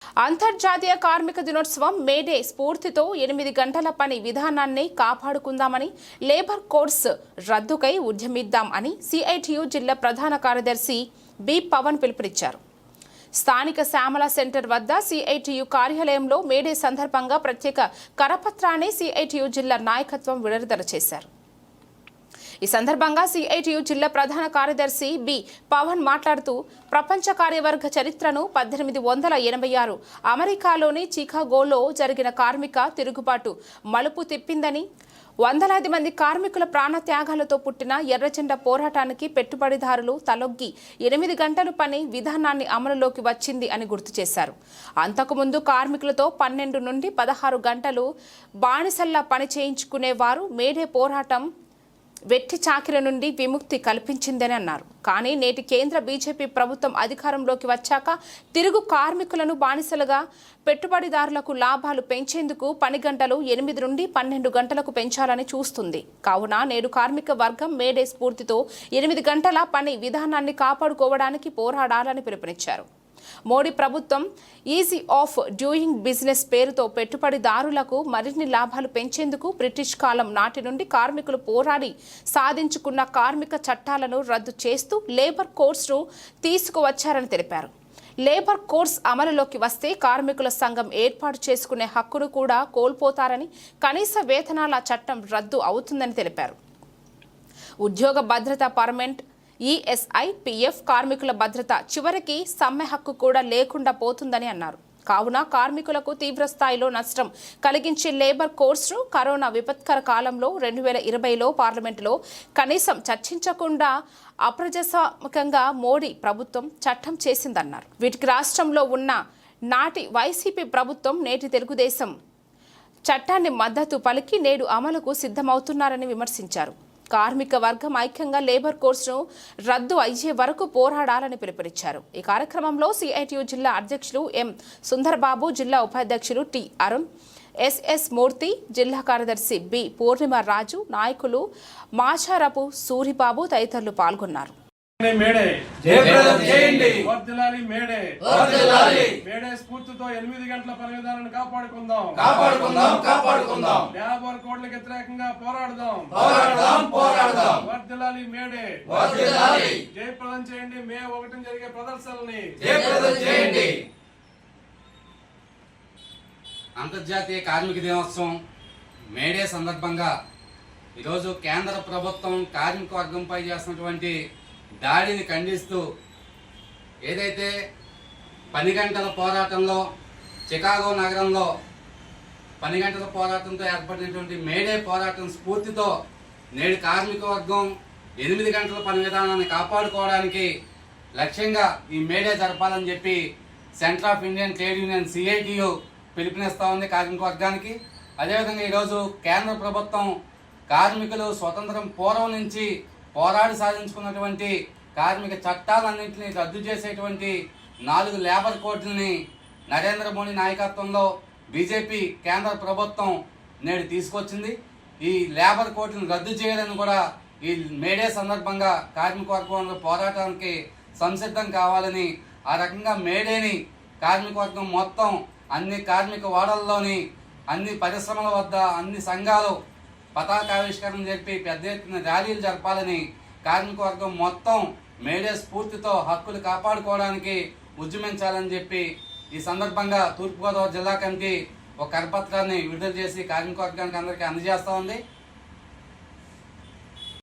అంతర్జాతీయ కార్మిక దినోత్సవం మేడే స్ఫూర్తితో 8 గంటల పని విధానాన్ని కాపాడుకుందామని లేబర్ కోడ్స్ రద్దుకై ఉద్యమిద్దాం అని సిఐటియు జిల్లా ప్రధాన కార్యదర్శి బి పవన్ పిలుపునిచ్చారు. స్థానిక శ్యామల సెంటర్ వద్ద సిఐటియు కార్యాలయంలో మేడే సందర్భంగా ప్రత్యేక కరపత్రాన్ని సిఐటియు జిల్లా నాయకత్వం విడుదల చేశారు. ఈ సందర్భంగా సిఐటియు జిల్లా ప్రధాన కార్యదర్శి బి పవన్ మాట్లాడుతూ ప్రపంచ కార్యవర్గ చరిత్రను 1886 అమెరికాలోని చికాగోలో జరిగిన కార్మిక తిరుగుబాటు మలుపు తిప్పిందని, వందలాది మంది కార్మికుల ప్రాణత్యాగాలతో పుట్టిన ఎర్రజెండా పోరాటానికి పెట్టుబడిదారులు తలొగ్గి 8 గంటలు పని విధానాన్ని అమలులోకి వచ్చింది అని గుర్తు చేశారు. అంతకుముందు కార్మికులతో 12 నుండి 16 గంటలు బానిసల్లా పని చేయించుకునేవారు. మేడే పోరాటం వెట్టి చాకిరి నుండి విముక్తి కల్పించిందని అన్నారు. కానీ నేటి కేంద్ర బీజేపీ ప్రభుత్వం అధికారంలోకి వచ్చాక తిరుగు కార్మికులను బానిసలుగా పెట్టుబడిదారులకు లాభాలు పెంచేందుకు పని గంటలు 8 నుండి 12 గంటలకు పెంచాలని చూస్తుంది. కావున నేడు కార్మిక వర్గం మేడే స్ఫూర్తితో 8 గంటల పని విధానాన్ని కాపాడుకోవడానికి పోరాడాలని పిలుపునిచ్చారు. మోడీ ప్రభుత్వం ఈజీ ఆఫ్ డూయింగ్ బిజినెస్ పేరుతో పెట్టుబడిదారులకు మరిన్ని లాభాలు పెంచేందుకు బ్రిటిష్ కాలం నాటి నుండి కార్మికులు పోరాడి సాధించుకున్న కార్మిక చట్టాలను రద్దు చేస్తూ లేబర్ కోడ్స్ను తీసుకువచ్చారని తెలిపారు. లేబర్ కోడ్స్ అమలులోకి వస్తే కార్మికుల సంఘం ఏర్పాటు చేసుకునే హక్కును కూడా కోల్పోతారని, కనీస వేతనాల చట్టం రద్దు అవుతుందని తెలిపారు. ఉద్యోగ భద్రత, పర్మనెంట్ ఈఎస్ఐ, పిఎఫ్, కార్మికుల భద్రత చివరికి సమ్మె హక్కు కూడా లేకుండా పోతుందని అన్నారు. కావున కార్మికులకు తీవ్ర స్థాయిలో నష్టం కలిగించే లేబర్ కోడ్స్ను కరోనా విపత్కర కాలంలో 2020లో పార్లమెంటులో కనీసం చర్చించకుండా అప్రజాస్వామికంగా మోడీ ప్రభుత్వం చట్టం చేసిందన్నారు. వీటికి రాష్ట్రంలో ఉన్న నాటి వైసీపీ ప్రభుత్వం, నేటి తెలుగుదేశం చట్టాన్ని మద్దతు పలికి నేడు అమలుకు సిద్ధమవుతున్నారని విమర్శించారు. కార్మిక వర్గం ఐక్యంగా లేబర్ కోడ్స్ను రద్దు అయ్యే వరకు పోరాడాలని పిలుపునిచ్చారు. ఈ కార్యక్రమంలో సిఐటియు జిల్లా అధ్యక్షులు ఎం సుందర్బాబు, జిల్లా ఉపాధ్యక్షులు టి అరుణ్, ఎస్ఎస్ మూర్తి, జిల్లా కార్యదర్శి బి పూర్ణిమ రాజు, నాయకులు మాచారపు సూరిబాబు తదితరులు పాల్గొన్నారు. మేడే స్ఫూర్తితో 8 గంటల పని విధానాన్ని కాపాడుకుందాం. లేబర్ కోడ్లకు వ్యతిరేకంగా పోరాడదాం. వర్ధిల్లాలి మేడే. జయప్రదం చేయండి. మే 1 జరిగే ప్రదర్శనల్ని జయప్రదం చేయండి. అంతర్జాతీయ కార్మిక దినోత్సవం మేడే సందర్భంగా ఈరోజు కేంద్ర ప్రభుత్వం కార్మిక వర్గంపై చేస్తున్నటువంటి దాడిని ఖండిస్తూ ఏదైతే 10 గంటల పోరాటంలో చికాగో నగరంలో 10 గంటల పోరాటంతో ఏర్పడినటువంటి మేడే పోరాటం స్ఫూర్తితో నేడు కార్మిక వర్గం 8 గంటల పని విధానాన్ని కాపాడుకోవడానికి లక్ష్యంగా ఈ మేడే జరపాలని చెప్పి centre of Indian trade union CITU పిలుపునిస్తా ఉంది కార్మిక వర్గానికి. అదేవిధంగా ఈరోజు కేంద్ర ప్రభుత్వం కార్మికులు స్వతంత్రం పూర్వం నుంచి పోరాడి సాధించుకున్నటువంటి కార్మిక చట్టాలన్నింటినీ రద్దు చేసేటువంటి 4 లేబర్ కోడ్లని నరేంద్ర మోడీ నాయకత్వంలో బీజేపీ కేంద్ర ప్రభుత్వం నేడు తీసుకొచ్చింది. ఈ లేబర్ కోడ్లను రద్దు చేయాలని కూడా ఈ మేడే సందర్భంగా కార్మిక వర్గంలో పోరాటానికి సంసిద్ధం కావాలని, ఆ రకంగా మేడేని కార్మిక వర్గం మొత్తం అన్ని కార్మిక వాడల్లోని అన్ని పరిశ్రమల వద్ద అన్ని సంఘాలు పతాకావిష్కరణ జరిపి పెద్ద ఎత్తున ర్యాలీలు జరపాలని, కార్మిక వర్గం మొత్తం మేడే స్ఫూర్తితో హక్కులు కాపాడుకోవడానికి ఉద్యమించాలని చెప్పి ఈ సందర్భంగా తూర్పుగోదావరి జిల్లా కమిటీ ఒక కరపత్రాన్ని విడుదల చేసి కార్మిక వర్గానికి అందరికీ అందజేస్తూ ఉంది.